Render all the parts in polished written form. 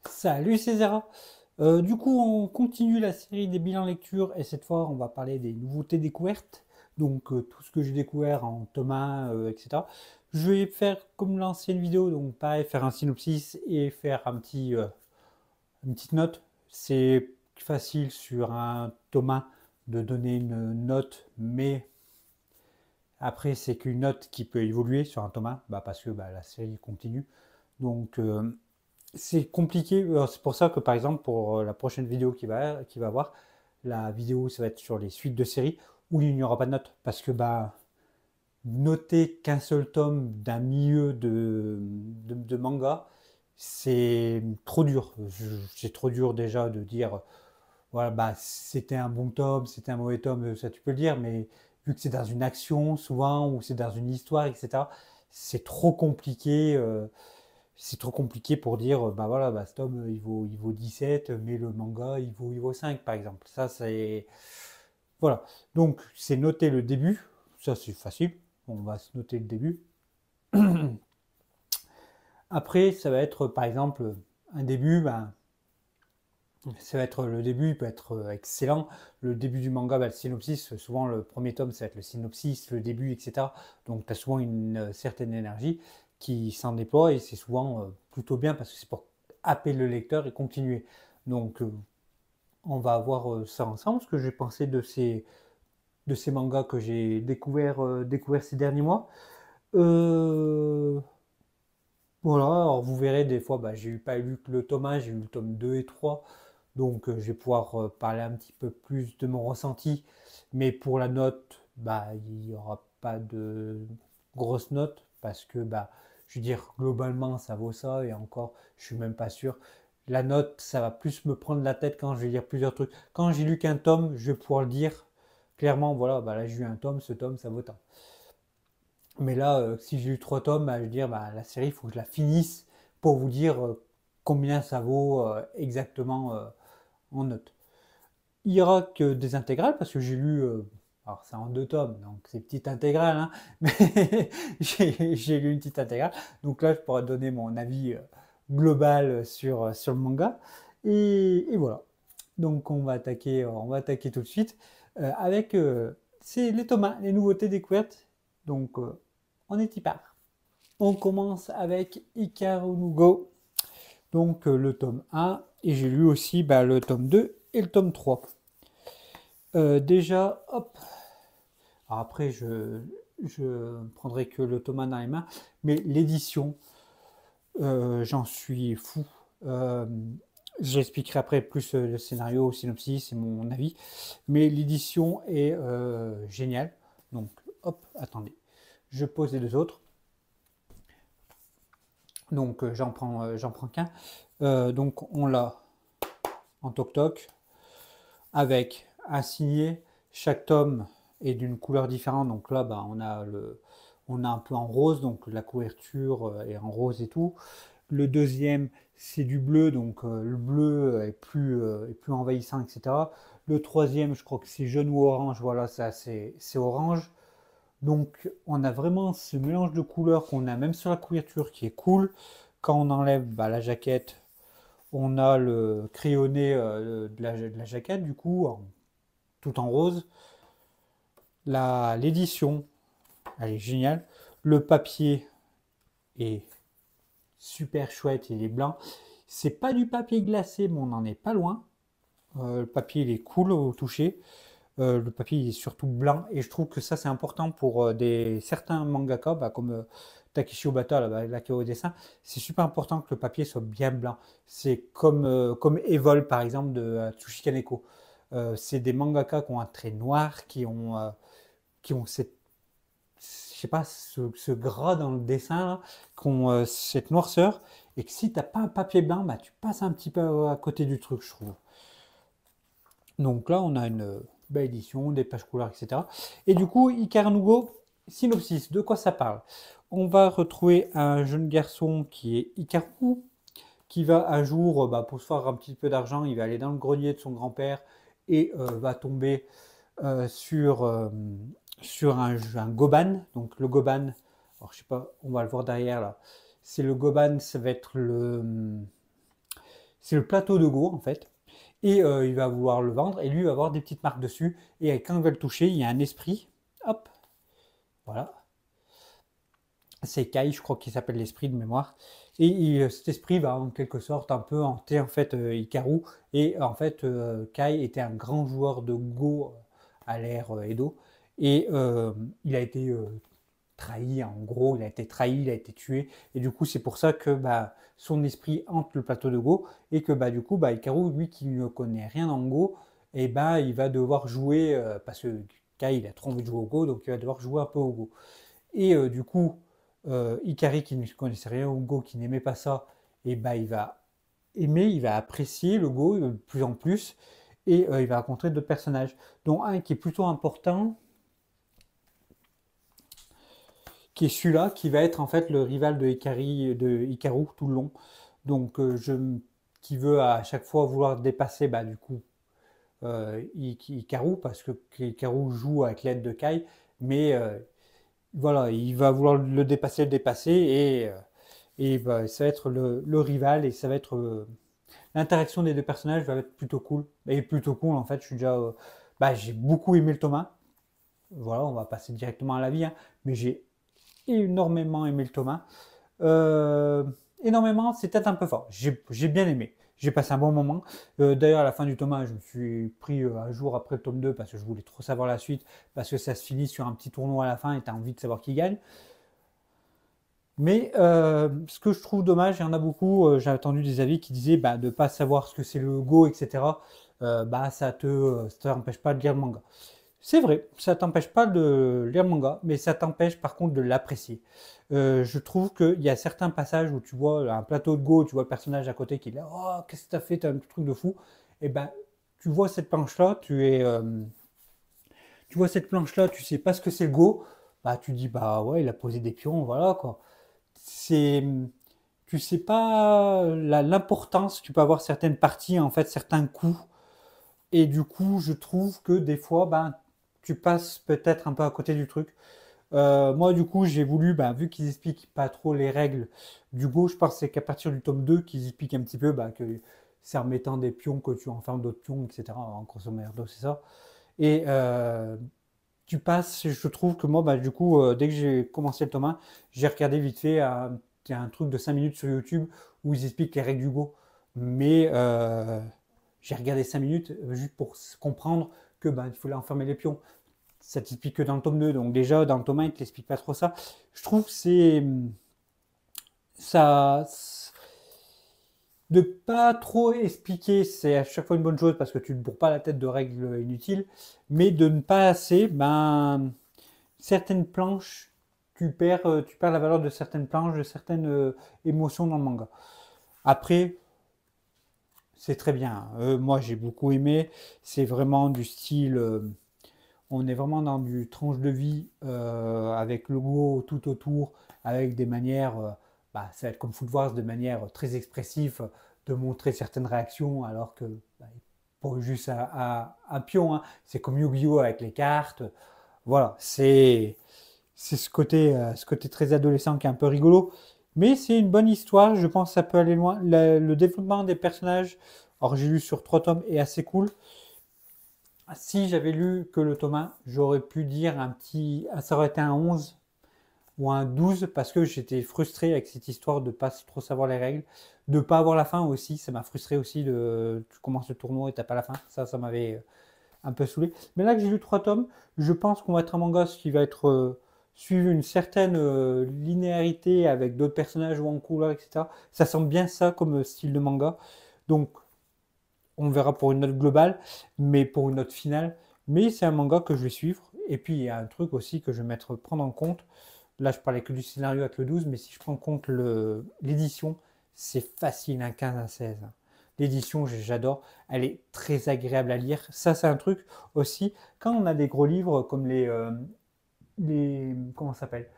Salut César. Du coup, on continue la série des bilans lecture et cette fois, on va parler des nouveautés découvertes. Donc, tout ce que j'ai découvert en tome 1, etc. Je vais faire comme l'ancienne vidéo, donc pareil, faire un synopsis et faire une petite note. C'est facile sur un tome 1 de donner une note, mais après, c'est qu'une note qui peut évoluer sur un tome 1, parce que la série continue. Donc, c'est compliqué. C'est pour ça que, par exemple, pour la prochaine vidéo qui va avoir, la vidéo, ça va être sur les suites de séries où il n'y aura pas de notes. Parce que, noter qu'un seul tome d'un milieu de manga, c'est trop dur. C'est trop dur déjà de dire, voilà, c'était un bon tome, c'était un mauvais tome, ça tu peux le dire, mais vu que c'est dans une action souvent, ou c'est dans une histoire, etc., c'est trop compliqué. C'est trop compliqué pour dire, bah voilà, ce tome, il vaut 17, mais le manga, il vaut 5, par exemple. Ça, c'est... Voilà. Donc, c'est noter le début. Ça, c'est facile. On va se noter le début. Après, ça va être, par exemple, un début, ça va être le début, il peut être excellent. Le début du manga, le synopsis, souvent le premier tome, ça va être le synopsis, le début, etc. Donc tu as souvent une certaine énergie qui s'en déploie et c'est souvent plutôt bien parce que c'est pour happer le lecteur et continuer. Donc on va voir ça ensemble, ce que j'ai pensé de ces mangas que j'ai découvert ces derniers mois. Euh, voilà, alors vous verrez des fois, j'ai pas lu que le tome 1, j'ai eu le tome 2 et 3. Donc je vais pouvoir parler un petit peu plus de mon ressenti. Mais pour la note, il n'y aura pas de grosse note parce que je veux dire, globalement ça vaut ça et encore, je suis même pas sûr. La note, ça va plus me prendre la tête quand je vais lire plusieurs trucs. Quand j'ai lu qu'un tome, je vais pouvoir le dire clairement, voilà, là j'ai lu un tome, ce tome ça vaut tant. Mais là, si j'ai lu trois tomes, je veux dire, la série, il faut que je la finisse pour vous dire combien ça vaut exactement en note. Il y aura que des intégrales parce que j'ai lu, alors c'est en deux tomes, donc c'est petite intégrale, hein, mais j'ai lu une petite intégrale. Donc là, je pourrais donner mon avis global sur le manga. Et voilà. Donc on va attaquer tout de suite avec c'est les tomes 1, les nouveautés découvertes. Donc on est y part. On commence avec Ikaru no Go, donc le tome 1, et j'ai lu aussi le tome 2 et le tome 3. Déjà, hop, alors après je prendrai que le tome 1 dans les mains, mais l'édition, j'en suis fou. Euh, J'expliquerai après plus le scénario, le synopsis et mon avis, mais l'édition est géniale. Donc, hop, attendez, je pose les deux autres. Donc j'en prends qu'un. Donc on l'a en toc-toc avec un signé. Chaque tome est d'une couleur différente. Donc là, on a un peu en rose, donc la couverture est en rose et tout. Le deuxième, c'est du bleu, donc le bleu est plus envahissant, etc. Le troisième, je crois que c'est jaune ou orange. Voilà, ça c'est orange. Donc on a vraiment ce mélange de couleurs qu'on a même sur la couverture qui est cool. Quand on enlève la jaquette, on a le crayonné de la jaquette, du coup, tout en rose. L'édition, elle est géniale. Le papier est super chouette, il est blanc. C'est pas du papier glacé, mais on n'en est pas loin. Le papier, il est cool au toucher. Le papier il est surtout blanc et je trouve que ça c'est important pour certains mangaka comme Takeshi Obata là qui est au dessin. C'est super important que le papier soit bien blanc. C'est comme Evol par exemple de Tsushi Kaneko. C'est des mangaka qui ont un trait noir, qui ont je sais pas, ce gras dans le dessin, là, qui ont cette noirceur, et que si t'as pas un papier blanc, tu passes un petit peu à côté du truc, je trouve. Donc là, on a une belle édition, des pages couleurs, etc. Et du coup, Ikarunugo, synopsis, de quoi ça parle? On va retrouver un jeune garçon qui est Ikaru, qui va un jour, pour se faire un petit peu d'argent, il va aller dans le grenier de son grand-père et va tomber sur un goban. Donc le goban, alors je sais pas, on va le voir derrière là. C'est le goban, ça va être c'est le plateau de Go en fait. Et il va vouloir le vendre et lui il va avoir des petites marques dessus. Et quand il va le toucher, il y a un esprit. Hop, voilà. C'est Kai, je crois qu'il s'appelle l'esprit de mémoire. Et cet esprit va en quelque sorte un peu hanter en fait Hikaru. Et en fait, Kai était un grand joueur de Go à l'ère Edo. Et il a été trahi, en gros, il a été trahi, il a été tué. Et du coup, c'est pour ça que bah, son esprit hante le plateau de Go. Et que bah, du coup, bah, Hikaru, lui qui ne connaît rien en Go, et bah, il va devoir jouer, parce que Kai, il a trop envie de jouer au Go, donc il va devoir jouer un peu au Go. Et du coup, Ikari qui ne connaissait rien au Go, qui n'aimait pas ça, et bah, il va aimer, il va apprécier le Go de plus en plus, et il va rencontrer d'autres personnages, dont un qui est plutôt important, qui est celui-là, qui va être en fait le rival de Hikaru tout le long. Donc, qui veut à chaque fois vouloir dépasser, bah, du coup, Hikaru, parce que Hikaru joue avec l'aide de Kai, mais voilà, il va vouloir le dépasser, et bah, ça va être le rival, et ça va être l'interaction des deux personnages va être plutôt cool. Et plutôt cool, en fait, je suis déjà, bah, j'ai beaucoup aimé le Thomas. Voilà, on va passer directement à la vie, hein, mais j'ai énormément aimé le Thomas. Euh, énormément, c'est peut-être un peu fort. J'ai bien aimé. J'ai passé un bon moment. D'ailleurs, à la fin du tome 1, je me suis pris un jour après le tome 2 parce que je voulais trop savoir la suite, parce que ça se finit sur un petit tournoi à la fin et tu as envie de savoir qui gagne. Mais ce que je trouve dommage, il y en a beaucoup, j'ai entendu des avis qui disaient bah, de ne pas savoir ce que c'est le Go, etc. Bah, ça t'empêche pas de lire le manga. C'est vrai, ça t'empêche pas de lire le manga, mais ça t'empêche par contre de l'apprécier. Je trouve qu'il y a certains passages où tu vois un plateau de Go, tu vois le personnage à côté qui est là, oh, qu'est-ce que t'as fait, t'as un truc de fou. Et ben, tu vois cette planche-là, tu vois cette planche-là, tu sais pas ce que c'est le Go, bah tu dis bah ouais, il a posé des pions, voilà quoi. C'est, tu sais pas l'importance, tu peux avoir certaines parties, en fait, certains coups. Et du coup, je trouve que des fois, ben, tu passes peut-être un peu à côté du truc. Moi, du coup, j'ai voulu, ben, vu qu'ils expliquent pas trop les règles du Go, je pense que c'est qu'à partir du tome 2 qu'ils expliquent un petit peu ben, que c'est en mettant des pions que tu enfermes d'autres pions, etc. En grosso merdo, c'est ça. Et tu passes, je trouve que moi, bah, du coup, dès que j'ai commencé le tome 1, j'ai regardé vite fait un truc de 5 minutes sur YouTube où ils expliquent les règles du Go. Mais j'ai regardé 5 minutes juste pour comprendre que il fallait enfermer les pions. Ça t'explique que dans le tome 2. Donc déjà, dans le tome 1, il ne t'explique pas trop ça. Je trouve que c'est ça de pas trop expliquer, c'est à chaque fois une bonne chose parce que tu ne bourres pas la tête de règles inutiles, mais de ne pas assez, ben certaines planches, tu perds la valeur de certaines planches, de certaines émotions dans le manga. Après, c'est très bien. Moi, j'ai beaucoup aimé. C'est vraiment du style. On est vraiment dans du tranche de vie avec le logo tout autour, avec des manières. Bah, ça va être comme Foot Wars, de manière très expressive, de montrer certaines réactions, alors que bah, pas juste un pion. Hein. C'est comme Yu-Gi-Oh! Avec les cartes. Voilà, c'est ce côté très adolescent qui est un peu rigolo. Mais c'est une bonne histoire, je pense que ça peut aller loin. Le développement des personnages, alors j'ai lu sur 3 tomes, est assez cool. Si j'avais lu que le tome 1, j'aurais pu dire ça aurait été un 11 ou un 12 parce que j'étais frustré avec cette histoire de pas trop savoir les règles, de pas avoir la fin aussi. Ça m'a frustré aussi tu commences le tournoi et t'as pas la fin. Ça m'avait un peu saoulé. Mais là que j'ai lu 3 tomes, je pense qu'on va être un manga qui va être suivre une certaine linéarité avec d'autres personnages ou en couleur, etc. Ça semble bien ça comme style de manga. Donc on verra pour une note globale, mais pour une note finale. Mais c'est un manga que je vais suivre. Et puis il y a un truc aussi que je vais prendre en compte. Là, je parlais que du scénario avec le 12, mais si je prends en compte l'édition, c'est facile, un 15 à 16. L'édition, j'adore. Elle est très agréable à lire. Ça, c'est un truc aussi. Quand on a des gros livres comme comment ça s'appelle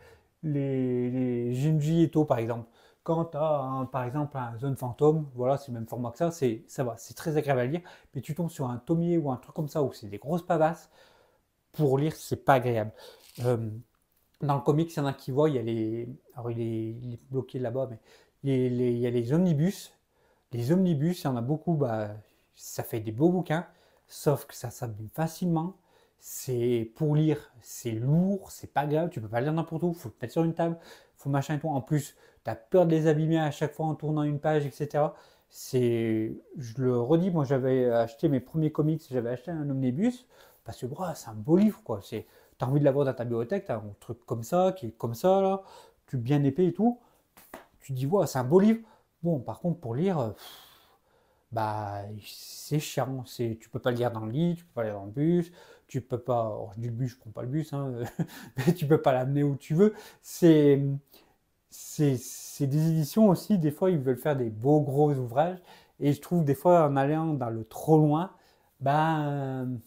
les Junji Ito, par exemple. Quand tu as, par exemple, un Zone Fantôme, voilà, c'est le même format que ça va, c'est très agréable à lire. Mais tu tombes sur un Tomier ou un truc comme ça où c'est des grosses pavasses, pour lire, c'est pas agréable. Euh, dans le comics, il y en a qui voient, il y a les. Alors, il est bloqué là-bas, mais il y a les omnibus, Les omnibus, il y en a beaucoup, bah, ça fait des beaux bouquins, sauf que ça s'abîme facilement. C'est pour lire, c'est lourd, c'est pas grave, tu peux pas lire n'importe où, faut te mettre sur une table, faut machin et tout. En plus, tu as peur de les abîmer à chaque fois en tournant une page, etc. Je le redis, moi j'avais acheté mes premiers comics, j'avais acheté un omnibus, parce que c'est un beau livre, quoi. T'as envie de l'avoir dans ta bibliothèque, t'as un truc comme ça, qui est comme ça, là, tu bien épais et tout. Tu te dis, c'est un beau livre. Bon, par contre, pour lire, bah, c'est chiant. Tu peux pas le lire dans le lit, tu peux pas le lire dans le bus, tu peux pas. Oh, je dis le bus, je prends pas le bus, hein, mais tu peux pas l'amener où tu veux. C'est, c'est des éditions aussi, des fois, ils veulent faire des beaux gros ouvrages, et je trouve des fois, en allant dans le trop loin, ben,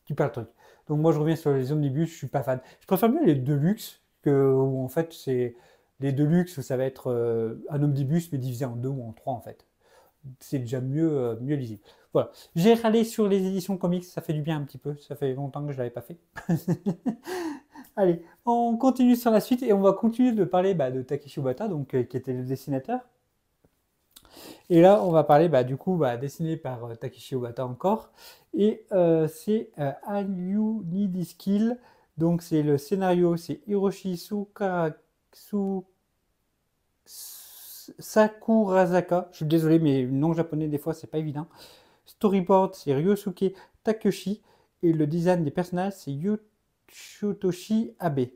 tu perds le truc. Donc moi, je reviens sur les omnibus, je suis pas fan. Je préfère mieux les Deluxe, où en fait, c'est les Deluxe, où ça va être un omnibus, mais divisé en deux ou en trois, en fait. C'est déjà mieux lisible. Voilà. J'ai râlé sur les éditions comics, ça fait du bien un petit peu. Ça fait longtemps que je ne l'avais pas fait. Allez, on continue sur la suite et on va continuer de parler de Takeshi Obata, donc, qui était le dessinateur. Et là, on va parler du coup dessiné par Takeshi Obata encore. Et c'est All You Need Is Kill. Donc c'est le scénario, c'est Hiroshi Sakurazaka. Je suis désolé, mais le nom japonais des fois c'est pas évident. Storyboard, c'est Ryosuke Takeshi. Et le design des personnages, c'est Yoshutoshi Abe.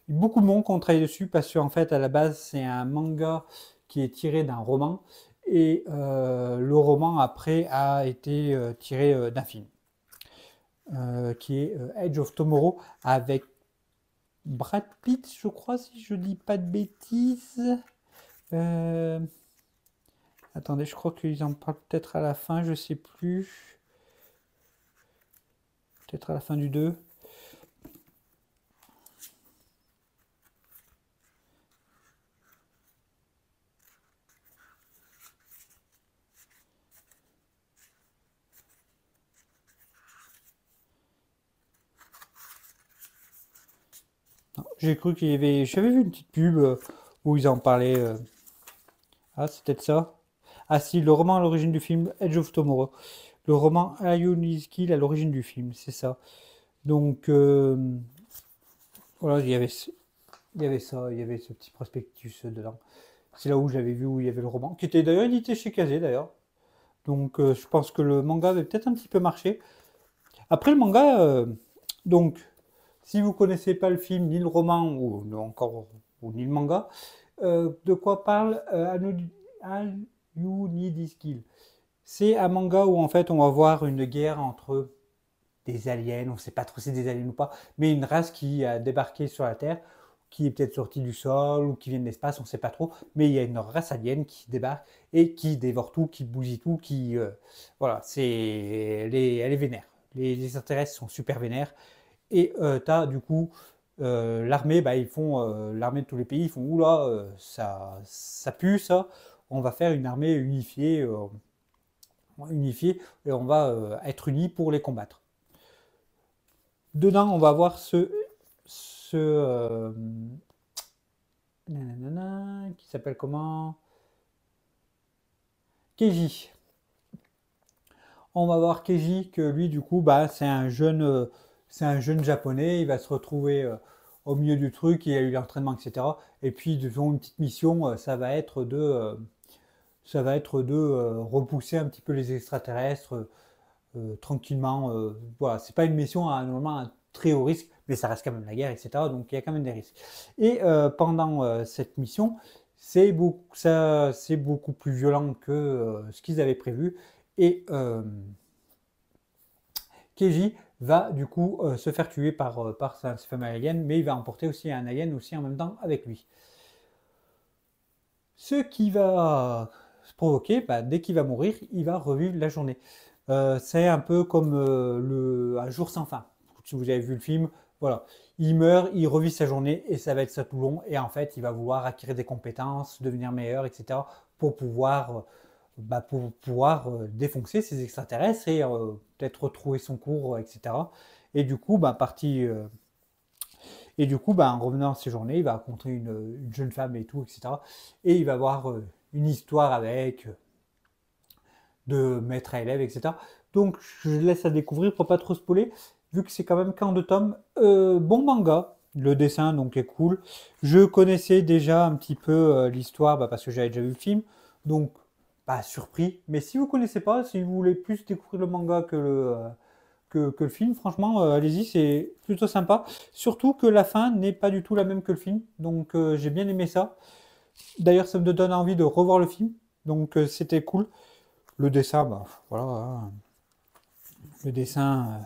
Beaucoup de monde qui ont travaillé dessus parce qu'en fait, à la base, c'est un manga qui est tiré d'un roman. Et le roman, après, a été tiré d'un film. Qui est Edge of Tomorrow avec Brad Pitt, je crois, si je dis pas de bêtises. Attendez, je crois qu'ils en parlent peut-être à la fin, je sais plus. Peut-être à la fin du 2. J'ai cru qu'il y avait. J'avais vu une petite pub où ils en parlaient. Ah, c'est peut-être ça. Ah, si, le roman à l'origine du film, Edge of Tomorrow. Le roman Ayuniski à l'origine du film, c'est ça. Donc, voilà, il y avait ça, il y avait ce petit prospectus dedans. C'est là où j'avais vu où il y avait le roman, qui était d'ailleurs édité chez Kazé d'ailleurs. Donc, je pense que le manga avait peut-être un petit peu marché. Après, le manga, donc, si vous connaissez pas le film, ni le roman, ou ni le manga, de quoi parle All You Need Is Kill. C'est un manga où en fait on va voir une guerre entre des aliens, on ne sait pas trop si c'est des aliens ou pas, mais une race qui a débarqué sur la Terre, qui est peut-être sortie du sol ou qui vient de l'espace, on ne sait pas trop, mais il y a une race alien qui débarque et qui dévore tout, qui bousille tout, voilà, elle est vénère. Les extraterrestres sont super vénères et tu as du coup l'armée, l'armée de tous les pays, ils font oula, ça pue ça, on va faire une armée unifiée et on va être unis pour les combattre. Dedans, on va avoir qui s'appelle comment? Keiji. On va voir Keiji que lui, du coup, c'est un jeune japonais. Il va se retrouver au milieu du truc. Il a eu l'entraînement, etc. Et puis, devant une petite mission, ça va être de repousser un petit peu les extraterrestres tranquillement. Voilà, c'est pas une mission normalement un très haut risque, mais ça reste quand même la guerre, etc. Donc il y a quand même des risques. Et pendant cette mission, c'est beaucoup plus violent que ce qu'ils avaient prévu. Et Keiji va du coup se faire tuer par ce fameux alien, mais il va emporter aussi un alien aussi en même temps avec lui. Ce qui va se provoquer, dès qu'il va mourir, il va revivre la journée. C'est un peu comme Un jour sans fin. Si vous avez vu le film, voilà. Il meurt, il revit sa journée et ça va être ça tout long. Et en fait, il va vouloir acquérir des compétences, devenir meilleur, etc. Pour pouvoir défoncer ces extraterrestres et peut-être retrouver son cours, etc. Et du coup, en revenant à ses journées, il va rencontrer une jeune femme et tout, etc. Et il va avoir une histoire avec de maître à élève, etc. Donc je laisse à découvrir pour pas trop spoiler, vu que c'est quand même qu'en 2 tomes. Bon manga, le dessin donc est cool. Je connaissais déjà un petit peu l'histoire parce que j'avais déjà vu le film, donc pas surpris. Mais si vous connaissez pas, si vous voulez plus découvrir le manga que le film, franchement, allez-y, c'est plutôt sympa. Surtout que la fin n'est pas du tout la même que le film, donc j'ai bien aimé ça. D'ailleurs, ça me donne envie de revoir le film, donc c'était cool. Le dessin, bah voilà, hein. Le dessin,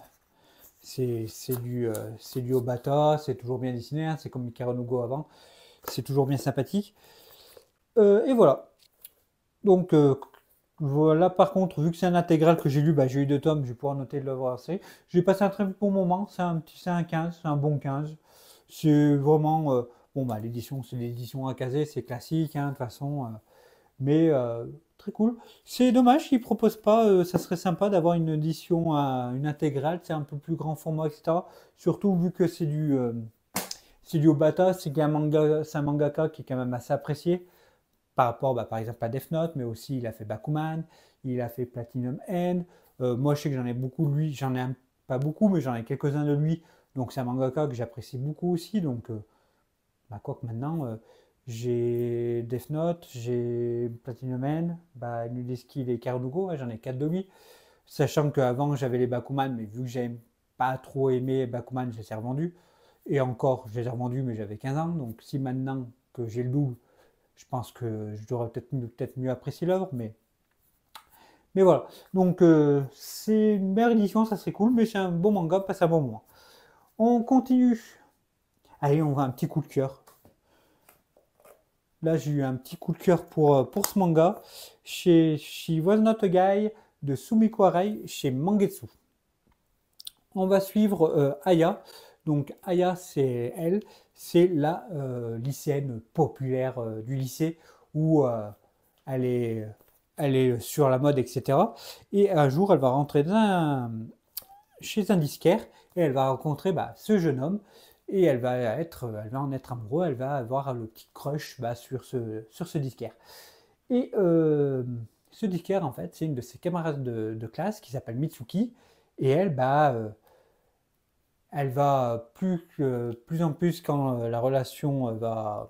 c'est du Obata, c'est toujours bien dessiné, hein, c'est comme Mikaro no Go avant, c'est toujours bien sympathique. Et voilà. Donc voilà, par contre, vu que c'est un intégral que j'ai lu, bah, j'ai eu 2 tomes, je vais pouvoir noter de l'avoir assez. J'ai passé un très bon moment, c'est un 15, c'est un bon 15. C'est vraiment, bon bah l'édition, c'est l'édition AKZ, c'est classique, hein, de toute façon, mais très cool. C'est dommage qu'ils ne proposent pas, ça serait sympa d'avoir une édition, une intégrale, c'est un peu plus grand format, etc. Surtout vu que c'est du Obata, c'est un mangaka qui est quand même assez apprécié par rapport, bah, par exemple, à Death Note, mais aussi il a fait Bakuman, il a fait Platinum End. Moi, je sais que j'en ai beaucoup de lui, pas beaucoup, mais j'en ai quelques-uns de lui. Donc, c'est un mangaka que j'apprécie beaucoup aussi. Donc, bah, quoi que maintenant, j'ai Death Note, j'ai Platinum End, bah, Nudeski et Karunugo, ouais, j'en ai 4 de lui. Sachant qu'avant, j'avais les Bakuman, mais vu que j'aime pas trop aimé Bakuman, je les ai revendus. Et encore, je les ai revendus, mais j'avais 15 ans. Donc, si maintenant que j'ai le double, je pense que je devrais peut-être mieux apprécier l'œuvre, mais voilà. Donc c'est une meilleure édition, ça c'est cool, mais c'est un bon manga, passe un bon moment. On continue. Allez, on va un petit coup de cœur. Là, j'ai eu un petit coup de cœur pour ce manga chez She Was Not a Guy de Sumiko Arai chez Mangetsu. On va suivre Aya. Donc Aya, c'est elle, c'est la lycéenne populaire du lycée où elle est, elle est sur la mode, etc. Et un jour, elle va rentrer chez un disquaire et elle va rencontrer bah, ce jeune homme et elle va en être amoureuse, elle va avoir le petit crush bah, sur ce disquaire. Et ce disquaire, en fait, c'est une de ses camarades de classe qui s'appelle Mitsuki et elle, bah, elle va plus en plus quand la relation va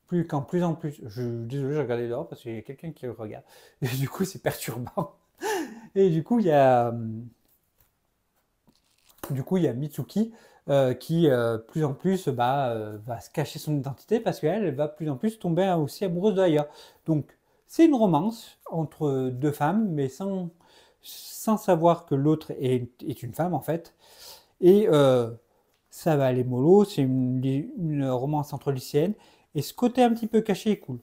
plus en plus. Désolé, j'ai regardé dehors parce qu'il y a quelqu'un qui le regarde. Et du coup, c'est perturbant. Et du coup, il y a Mitsuki qui plus en plus bah, va se cacher son identité parce qu'elle va plus en plus tomber aussi amoureuse de Aya. Donc, c'est une romance entre 2 femmes, mais sans savoir que l'autre est une femme en fait. Et ça va aller mollo, c'est une romance entre lycéennes. Et ce côté un petit peu caché est cool.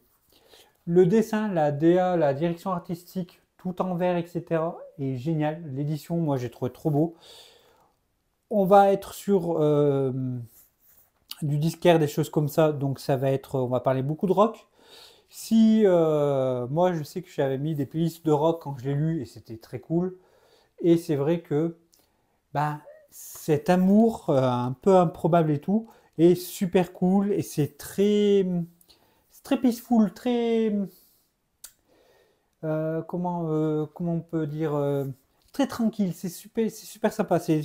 Le dessin, la DA, la direction artistique, tout en vert, etc. est génial. L'édition, moi j'ai trouvé trop beau. On va être sur du disquaire, des choses comme ça. Donc ça va être, on va parler beaucoup de rock. Si moi je sais que j'avais mis des playlists de rock quand je l'ai lu et c'était très cool. Et c'est vrai que bah, cet amour un peu improbable et tout est super cool et c'est très peaceful, très comment on peut dire très tranquille, c'est super sympa, c'est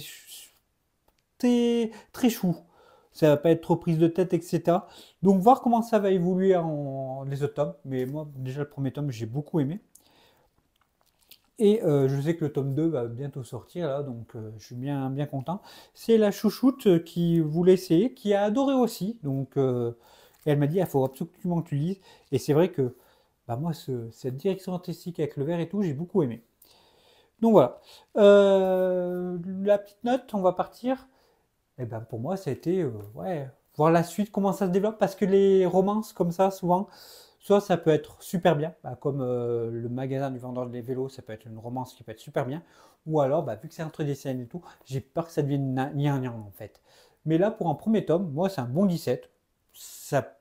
très très chou. Ça va pas être trop prise de tête, etc. Donc voir comment ça va évoluer en les autres tomes. Mais moi déjà le premier tome j'ai beaucoup aimé. Et je sais que le tome 2 va bientôt sortir là, donc je suis bien content. C'est la chouchoute qui voulait essayer, qui a adoré aussi. Donc et elle m'a dit, il faut absolument que tu lises. Et c'est vrai que bah, moi, cette direction artistique avec le vert et tout, j'ai beaucoup aimé. Donc voilà. La petite note, on va partir. Et ben pour moi, ça a été ouais, voir la suite, comment ça se développe, parce que les romances comme ça, souvent, soit ça peut être super bien, bah, comme le magasin du vendeur des vélos, ça peut être une romance qui peut être super bien, ou alors, bah, vu que c'est entre des scènes et tout, j'ai peur que ça devienne gnangnan en fait. Mais là, pour un premier tome, moi, c'est un bon 17. Ça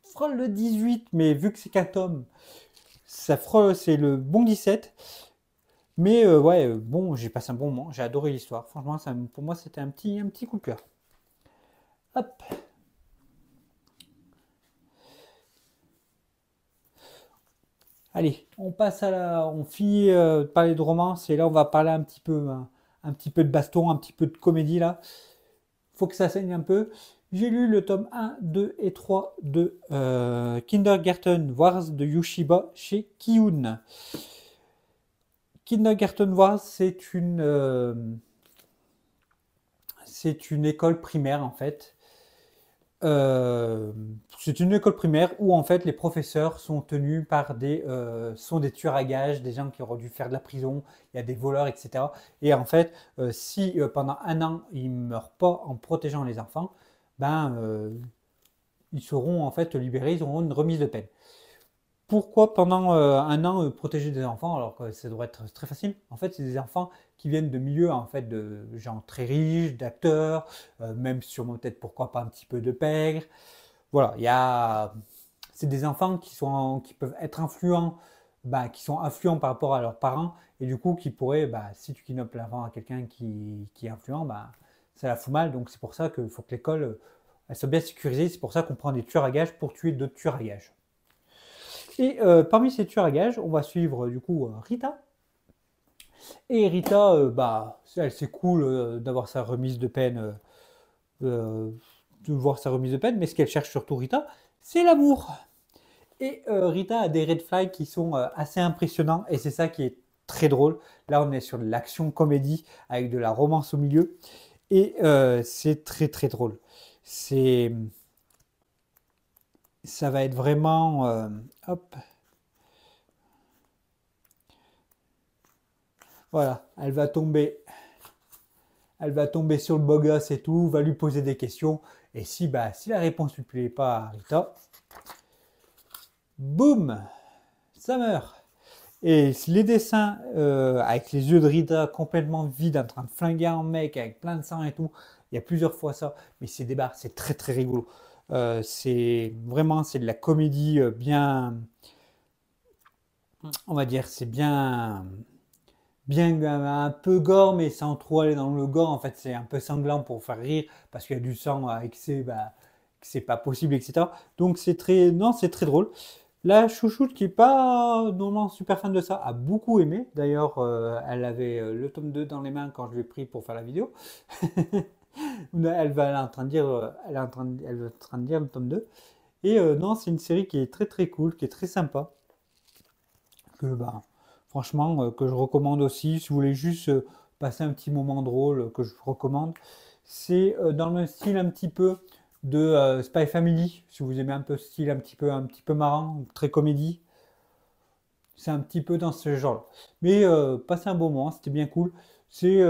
frôle le 18, mais vu que c'est qu'un tome, c'est le bon 17. Mais ouais, bon, j'ai passé un bon moment, j'ai adoré l'histoire. Franchement, pour moi, c'était un petit coup de cœur. Hop. Allez, on passe à on finit de parler de romance et là on va parler un petit peu de baston, un petit peu de comédie là. Faut que ça saigne un peu. J'ai lu le tome 1, 2 et 3 de Kindergarten Wars de Yoshiba chez Kiyun. Kindergarten Wars, c'est une école primaire en fait. Euh, c'est une école primaire où en fait les professeurs sont tenus par sont des tueurs à gages, des gens qui auraient dû faire de la prison, il y a des voleurs, etc. Et en fait, si pendant un an ils ne meurent pas en protégeant les enfants, ben ils seront en fait libérés, ils auront une remise de peine. Pourquoi pendant un an protéger des enfants alors que ça devrait être très facile? En fait, c'est des enfants qui viennent de milieux en fait de gens très riches, d'acteurs, même sûrement peut-être pourquoi pas un petit peu de pègres. Voilà, c'est des enfants qui peuvent être influents, bah, qui sont influents par rapport à leurs parents et du coup qui pourraient, bah, si tu kidnappes l'enfant à quelqu'un qui est influent, bah, ça la fout mal. Donc c'est pour ça qu'il faut que l'école elle soit bien sécurisée. C'est pour ça qu'on prend des tueurs à gages pour tuer d'autres tueurs à gages. Et parmi ces tueurs à gages, on va suivre du coup Rita. Et Rita, bah, c'est cool d'avoir sa remise de peine, euh, de voir sa remise de peine, mais ce qu'elle cherche surtout Rita, c'est l'amour. Et Rita a des red flags qui sont assez impressionnants, et c'est ça qui est très drôle. Là, on est sur de l'action comédie avec de la romance au milieu, et c'est très très drôle. C'est, ça va être vraiment, hop, voilà, elle va tomber sur le beau gosse et tout, va lui poser des questions. Et si la réponse ne lui plaît pas à Rita, boum, ça meurt. Et les dessins avec les yeux de Rita complètement vides, en train de flinguer un mec avec plein de sang et tout, il y a plusieurs fois ça, mais c'est des barres, c'est très très rigolo. C'est de la comédie bien, on va dire, c'est bien un peu gore, mais sans trop aller dans le gore. En fait, c'est un peu sanglant pour faire rire parce qu'il y a du sang à excès, bah, que c'est pas possible, etc. Donc non, c'est très drôle. La chouchoute qui est pas normalement super fan de ça a beaucoup aimé. D'ailleurs, elle avait le tome 2 dans les mains quand je l'ai pris pour faire la vidéo. Elle est en train de dire, elle est en train de dire le tome 2. Et non, c'est une série qui est très très cool, qui est très sympa que bah, franchement que je recommande aussi. Si vous voulez juste passer un petit moment drôle, que je vous recommande. C'est dans le style un petit peu de Spy Family. Si vous aimez un peu ce style un petit peu marrant, très comédie, c'est un petit peu dans ce genre. Mais passez un bon moment, c'était bien cool. C'est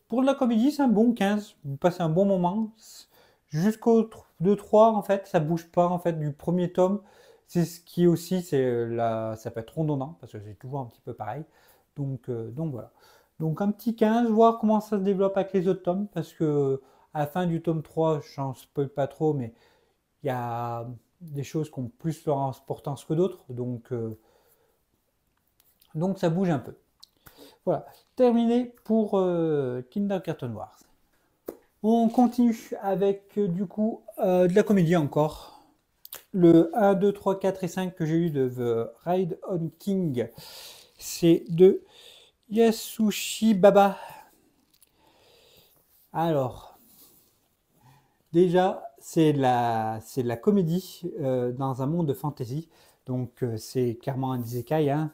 pour de la comédie, c'est un bon 15. Vous passez un bon moment. Jusqu'au 2-3, en fait, ça bouge pas en fait du premier tome. C'est ce qui est aussi, ça peut être redondant parce que c'est toujours un petit peu pareil. Donc voilà. Donc un petit 15, voir comment ça se développe avec les autres tomes parce que à la fin du tome 3, j'en spoil pas trop, mais il y a des choses qui ont plus leur importance que d'autres. Donc ça bouge un peu. Voilà, terminé pour Kindergarten Wars. On continue avec du coup de la comédie encore. Le 1, 2, 3, 4 et 5 que j'ai eu de The Ride on King, c'est de Yasushi Baba. Alors, déjà, c'est de la comédie dans un monde de fantasy. Donc, c'est clairement un isekai. Hein.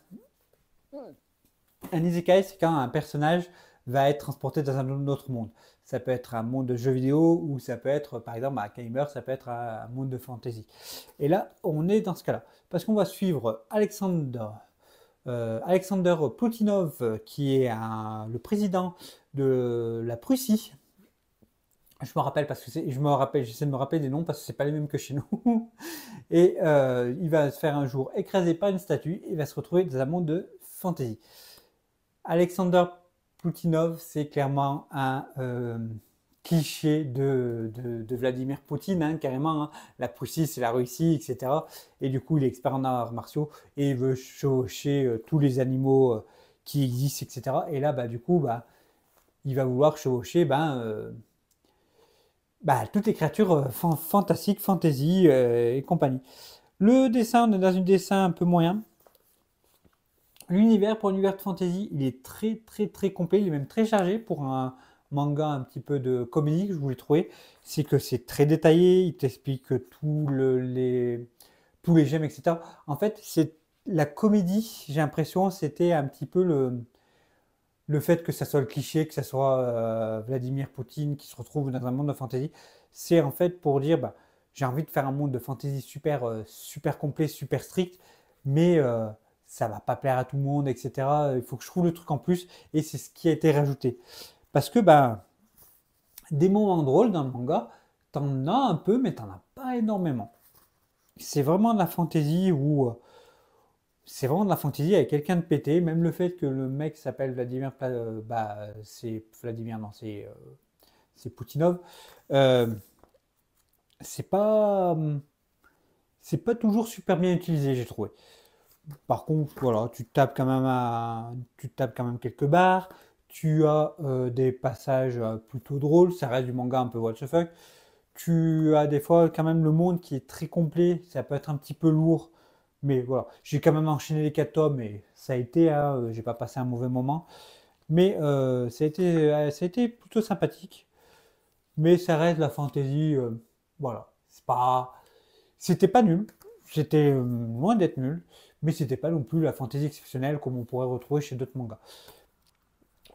Un isekai, c'est quand un personnage va être transporté dans un autre monde. Ça peut être un monde de jeux vidéo ou ça peut être, par exemple, à Gamer, ça peut être un monde de fantasy. Et là, on est dans ce cas-là. Parce qu'on va suivre Alexander Poutinov, qui est le président de la Prussie. Je me rappelle parce que j'essaie de me rappeler des noms parce que c'est pas les mêmes que chez nous. Et il va se faire un jour écraser par une statue et il va se retrouver dans un monde de fantasy. Alexander Poutinov, c'est clairement un cliché de Vladimir Poutine, hein, carrément. Hein. La Russie, c'est la Russie, etc. Et du coup, il est expert en arts martiaux et il veut chevaucher tous les animaux qui existent, etc. Et là, bah, du coup, bah, il va vouloir chevaucher toutes les créatures fantastiques, fantasy et compagnie. Le dessin, on est dans un dessin un peu moyen. L'univers, pour l'univers de fantasy, il est très très très complet, il est même très chargé pour un manga un petit peu de comédie que je voulais trouver. C'est que c'est très détaillé, il t'explique tous les gemmes, etc. En fait, c'est la comédie, j'ai l'impression, c'était un petit peu le fait que ça soit le cliché, que ça soit Vladimir Poutine qui se retrouve dans un monde de fantasy. C'est en fait pour dire, bah, j'ai envie de faire un monde de fantasy super, super complet, super strict, mais ça va pas plaire à tout le monde, etc. Il faut que je trouve le truc en plus, et c'est ce qui a été rajouté. Parce que bah, des moments drôles dans le manga, t'en as un peu, mais t'en as pas énormément. C'est vraiment de la fantasy où c'est vraiment de la fantaisie avec quelqu'un de pété. Même le fait que le mec s'appelle Vladimir, bah, c'est Vladimir, non, c'est Poutinov. Euh, c'est pas, c'est pas toujours super bien utilisé, j'ai trouvé. Par contre, voilà, tu tapes quand même quelques barres. Tu as des passages plutôt drôles. Ça reste du manga un peu what the fuck. Tu as des fois quand même le monde qui est très complet. Ça peut être un petit peu lourd. Mais voilà, j'ai quand même enchaîné les 4 tomes et ça a été, hein, j'ai pas passé un mauvais moment. Mais ça a été plutôt sympathique. Mais ça reste la fantaisie, voilà. C'était pas nul. C'était loin d'être nul. Mais c'était pas non plus la fantaisie exceptionnelle comme on pourrait retrouver chez d'autres mangas.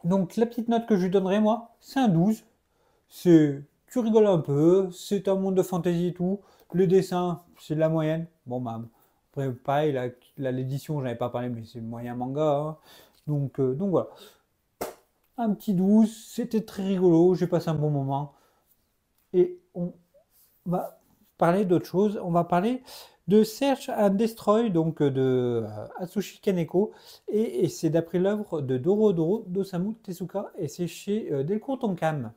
Donc la petite note que je lui donnerais, moi, c'est un 12. Tu rigoles un peu, c'est un monde de fantasy et tout. Le dessin, c'est de la moyenne. Bon, bah, après, pareil, l'édition, j'en avais pas parlé, mais c'est moyen manga, hein. Donc voilà. Un petit 12, c'était très rigolo, j'ai passé un bon moment. Et on va parler d'autre chose. On va parler de Search and Destroy, donc de Atsushi Kaneko. Et c'est d'après l'œuvre de Dorodoro d'Osamu Tezuka, et c'est chez Delcourt Tonkam.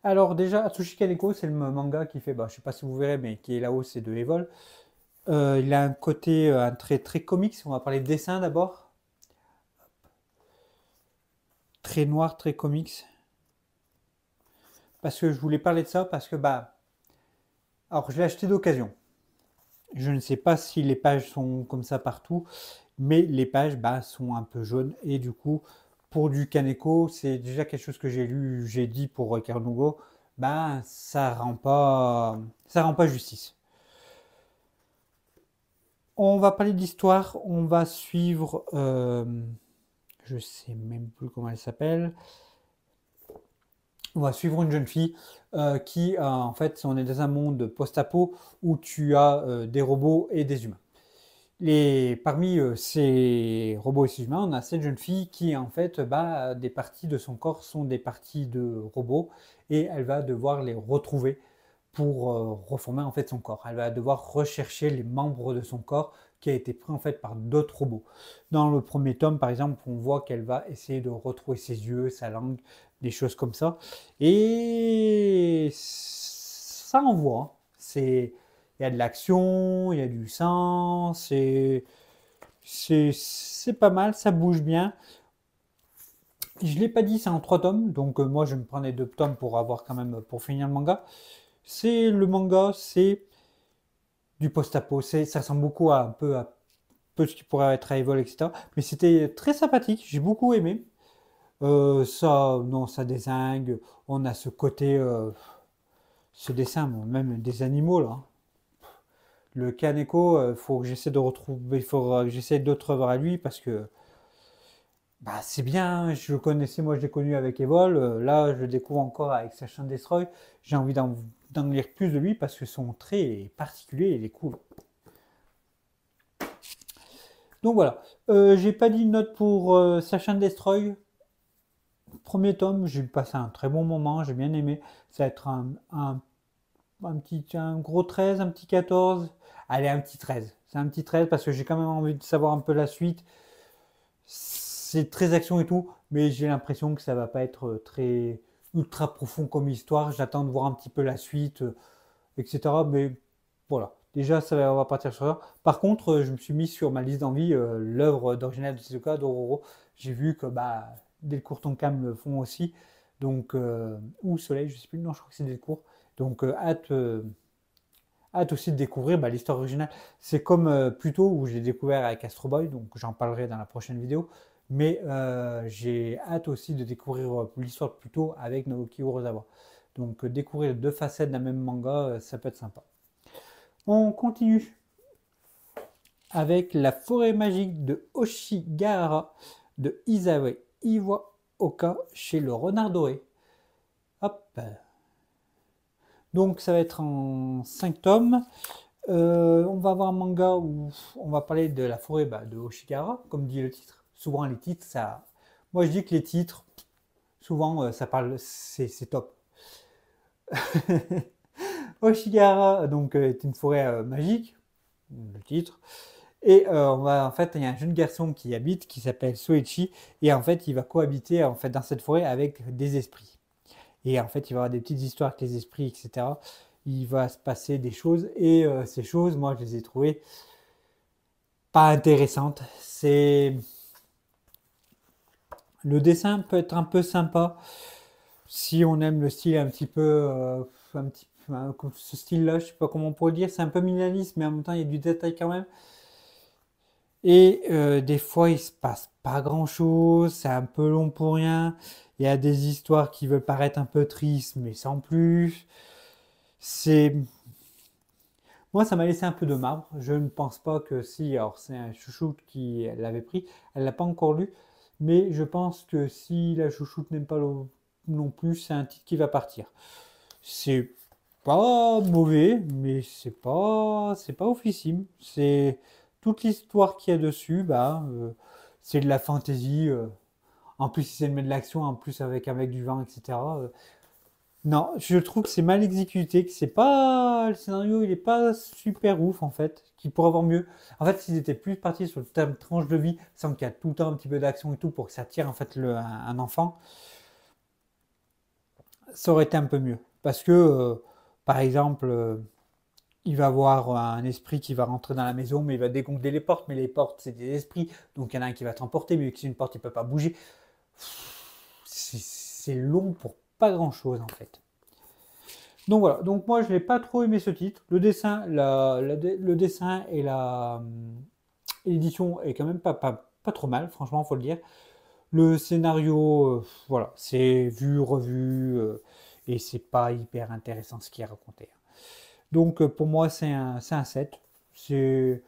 Alors déjà, Atsushi Kaneko, c'est le manga qui fait, bah, je sais pas si vous verrez, mais qui est là-haut, c'est de Evol. Il a un côté, un trait très comics. On va parler de dessin d'abord. Très noir, très comics. Parce que je voulais parler de ça, parce que bah, alors je l'ai acheté d'occasion. Je ne sais pas si les pages sont comme ça partout, mais les pages bah, sont un peu jaunes. Et du coup, pour du Kaneko, c'est déjà quelque chose que j'ai lu, j'ai dit pour Carnugo, bah, ça rend pas justice. On va parler d'histoire, on va suivre, je sais même plus comment elle s'appelle. On va suivre une jeune fille qui, en fait, on est dans un monde post-apo où tu as des robots et des humains. Parmi ces robots et ces humains, on a cette jeune fille qui, en fait, bah, des parties de son corps sont des parties de robots et elle va devoir les retrouver pour reformer en fait son corps. Elle va devoir rechercher les membres de son corps qui a été pris en fait par d'autres robots. Dans le premier tome, par exemple, on voit qu'elle va essayer de retrouver ses yeux, sa langue, des choses comme ça. Et ça envoie, hein. Il y a de l'action, il y a du sang, c'est pas mal, ça bouge bien. Je l'ai pas dit, c'est en 3 tomes, donc moi je me prends les 2 tomes pour avoir quand même pour finir le manga. C'est le manga, c'est du post-apo, ça ressemble beaucoup à un peu ce qui pourrait être à Evol, etc. Mais c'était très sympathique, j'ai beaucoup aimé. Ça, non, ça dézingue. On a ce côté, ce dessin, bon, même des animaux là. Le Kaneko, faut que j'essaie de retrouver, il faudra que j'essaie d'autres œuvres à lui parce que bah, c'est bien. Je le connaissais, moi je l'ai connu avec Evol. Là, je le découvre encore avec Search and Destroy. J'ai envie d'en lire plus de lui parce que son trait est particulier et il est cool. Donc voilà. J'ai pas dit une note pour Search and Destroy. Premier tome, j'ai passé un très bon moment, j'ai bien aimé. Ça va être un gros 13, un petit 14. Allez, un petit 13. C'est un petit 13 parce que j'ai quand même envie de savoir un peu la suite. C'est très action et tout, mais j'ai l'impression que ça va pas être très ultra profond comme histoire. J'attends de voir un petit peu la suite, etc. Mais voilà. Déjà, on va partir sur ça. Par contre, je me suis mis sur ma liste d'envie l'œuvre d'original de Tezuka, Dororo. J'ai vu que bah, Delcourt Tonkam le font aussi. Donc, ou Soleil, je sais plus. Non, je crois que c'est Delcourt. Donc, hâte aussi de découvrir l'histoire originale. C'est comme Pluto où j'ai découvert avec Astro Boy, donc j'en parlerai dans la prochaine vidéo. Mais j'ai hâte aussi de découvrir l'histoire de Pluto avec Naoki Urasawa. Donc découvrir deux facettes d'un même manga, ça peut être sympa. On continue avec La forêt magique de Oshigahara de Isae Iwaoka chez le Renard Doré. Hop. Donc ça va être en 5 tomes. On va avoir un manga où on va parler de la forêt de Oshigahara, comme dit le titre. Souvent les titres, ça... Moi je dis que les titres, souvent ça parle, c'est top. Oshigahara donc est une forêt magique, le titre. Et en fait, il y a un jeune garçon qui y habite, qui s'appelle Soichi, et en fait, il va cohabiter en fait dans cette forêt avec des esprits. Et en fait, il va y avoir des petites histoires avec les esprits, etc. Il va se passer des choses, et ces choses, moi, je les ai trouvées pas intéressantes. C'est le dessin peut être un peu sympa si on aime le style un petit peu, ce style-là, je sais pas comment on pourrait dire, c'est un peu minimaliste, mais en même temps, il y a du détail quand même. Et des fois, il se passe pas grand-chose, c'est un peu long pour rien. Il y a des histoires qui veulent paraître un peu tristes, mais sans plus. C'est Moi, ça m'a laissé un peu de marbre. Je ne pense pas que si, alors c'est un chouchoute qui l'avait pris, elle l'a pas encore lu, mais je pense que si la chouchoute n'aime pas non plus, c'est un titre qui va partir. C'est pas mauvais, mais c'est pas oufissime. C'est toute l'histoire qu'il y a dessus, c'est de la fantaisie. En plus, si c'est de l'action, en plus avec du vent, etc. Non, je trouve que c'est mal exécuté, que c'est pas le scénario, il est pas super ouf en fait, qu'il pourrait avoir mieux. En fait, s'ils étaient plus partis sur le thème tranche de vie, sans qu'il y a tout le temps un petit peu d'action et tout pour que ça attire en fait un enfant, ça aurait été un peu mieux. Parce que, par exemple, il va avoir un esprit qui va rentrer dans la maison, mais il va dégonfler les portes, mais les portes c'est des esprits, donc il y en a un qui va t'emporter, mais vu que c'est une porte, il peut pas bouger. C'est long pour pas grand chose en fait. Donc voilà, donc moi je n'ai pas trop aimé ce titre. Le dessin, le dessin et l'édition est quand même pas trop mal, franchement, faut le dire. Le scénario, voilà, c'est vu, revu, et c'est pas hyper intéressant ce qui est raconté. Donc pour moi c'est un 7. C'est...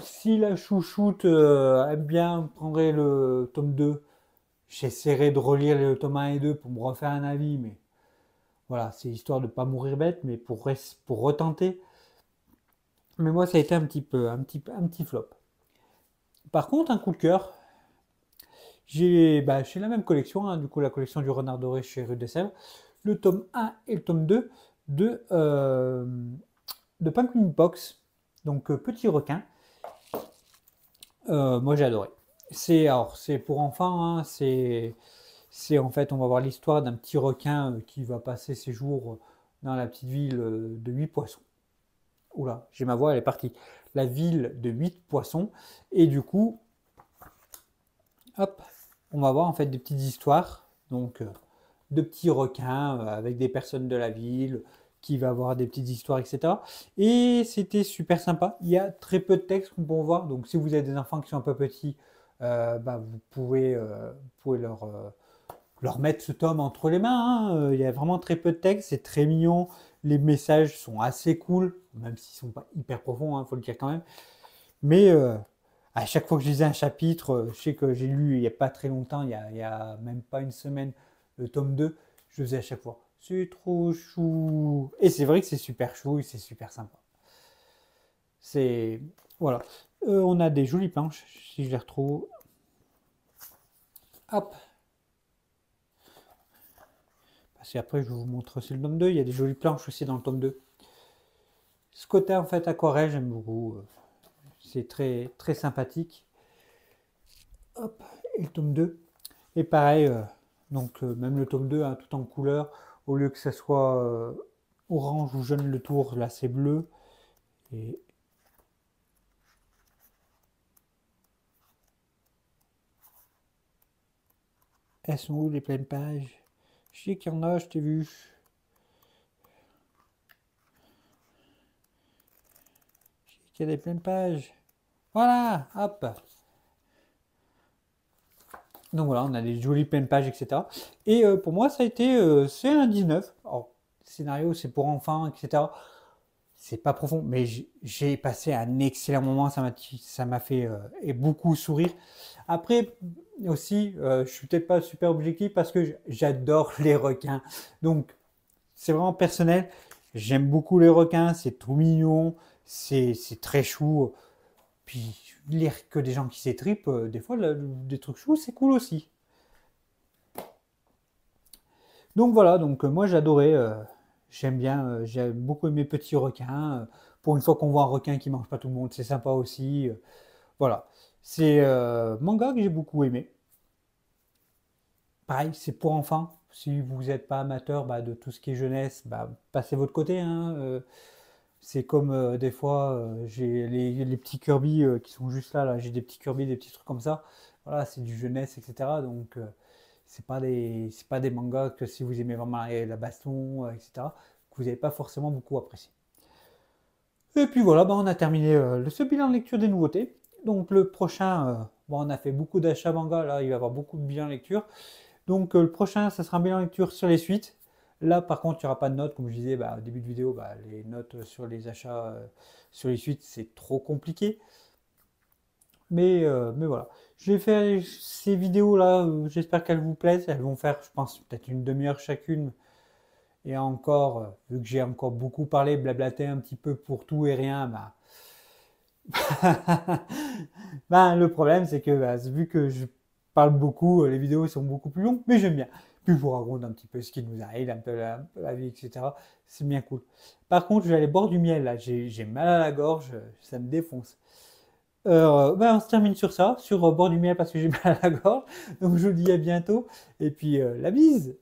Si la chouchoute aime bien, prendrait le tome 2, j'essaierai de relire le tome 1 et 2 pour me refaire un avis, mais voilà, c'est histoire de ne pas mourir bête, mais pour retenter. Mais moi, ça a été un petit flop. Par contre, un coup de cœur, chez la même collection, hein, du coup la collection du Renard Doré chez Rue des Sèvres, le tome 1 et le tome 2 de Pumpkin Box, donc Petit Requin. Moi, j'ai adoré. C'est pour enfants, hein, c'est en fait, on va voir l'histoire d'un petit requin qui va passer ses jours dans la petite ville de 8 poissons. Oula, j'ai ma voix, elle est partie. La ville de 8 poissons. Et du coup, hop, on va voir en fait des petites histoires. Donc, de petits requins avec des personnes de la ville qui va avoir des petites histoires, etc. Et c'était super sympa. Il y a très peu de texte qu'on peut voir. Donc, si vous avez des enfants qui sont un peu petits, vous pouvez leur mettre ce tome entre les mains, hein. Il y a vraiment très peu de texte, c'est très mignon. Les messages sont assez cool, même s'ils sont pas hyper profonds, il faut le dire quand même. Mais à chaque fois que je lisais un chapitre, je sais que j'ai lu il n'y a pas très longtemps, il y a même pas une semaine, le tome 2, je le faisais à chaque fois. C'est trop chou. Et c'est vrai que c'est super chou et c'est super sympa. C'est. Voilà. On a des jolies planches, si je les retrouve. Hop. Parce qu'après, je vous montre aussi le tome 2. Il y a des jolies planches aussi dans le tome 2. Ce côté en fait aquarelle, j'aime beaucoup. C'est très, très sympathique. Hop, et le tome 2. Et pareil, donc même le tome 2, hein, tout en couleur, au lieu que ça soit orange ou jaune le tour, là c'est bleu. Et elles sont où les pleines pages? Je sais qu'il y en a, je t'ai vu. qu'il y a des pleines pages. Voilà, hop. Donc voilà, on a des jolies pleines pages, etc. Et pour moi, ça a été, c'est un 19. Alors, le scénario, c'est pour enfants, etc. C'est pas profond, mais j'ai passé un excellent moment. Ça m'a fait et beaucoup sourire. Après, aussi, je suis peut-être pas super objectif parce que j'adore les requins. Donc, c'est vraiment personnel. J'aime beaucoup les requins, c'est tout mignon, c'est très chou. Puis lire que des gens qui s'étripent, des fois, des trucs chous, c'est cool aussi. Donc voilà, donc moi j'adorais, j'aime bien, j'ai beaucoup aimé Petit Requin. Pour une fois qu'on voit un requin qui mange pas tout le monde, c'est sympa aussi. Voilà, c'est manga que j'ai beaucoup aimé. Pareil, c'est pour enfants. Si vous n'êtes pas amateur bah, de tout ce qui est jeunesse, bah, passez votre côté, hein. C'est comme des fois, j'ai les petits Kirby qui sont juste là, j'ai des petits Kirby, des petits trucs comme ça. Voilà, c'est du jeunesse, etc. Donc, c'est pas des mangas que si vous aimez vraiment la baston, etc., que vous n'avez pas forcément beaucoup apprécié. Et puis voilà, bah, on a terminé ce bilan de lecture des nouveautés. Donc, le prochain, bon, on a fait beaucoup d'achats manga, là, il va y avoir beaucoup de bilan lecture. Donc, le prochain, ça sera un bilan lecture sur les suites. Là, par contre, il n'y aura pas de notes. Comme je disais bah, au début de vidéo, bah, les notes sur les achats, sur les suites, c'est trop compliqué. Mais voilà. J'ai fait ces vidéos-là, j'espère qu'elles vous plaisent. Elles vont faire, je pense, peut-être une demi-heure chacune. Et encore, vu que j'ai encore beaucoup parlé, blablaté un petit peu pour tout et rien, bah, ben, le problème, c'est que bah, vu que je parle beaucoup, les vidéos sont beaucoup plus longues, mais j'aime bien. Puis je vous raconte un petit peu ce qui nous arrive, un peu la vie, etc. C'est bien cool. Par contre, je vais aller boire du miel, là. J'ai mal à la gorge, ça me défonce. Ben, on se termine sur ça, sur boire du miel parce que j'ai mal à la gorge. Donc je vous dis à bientôt. Et puis la bise!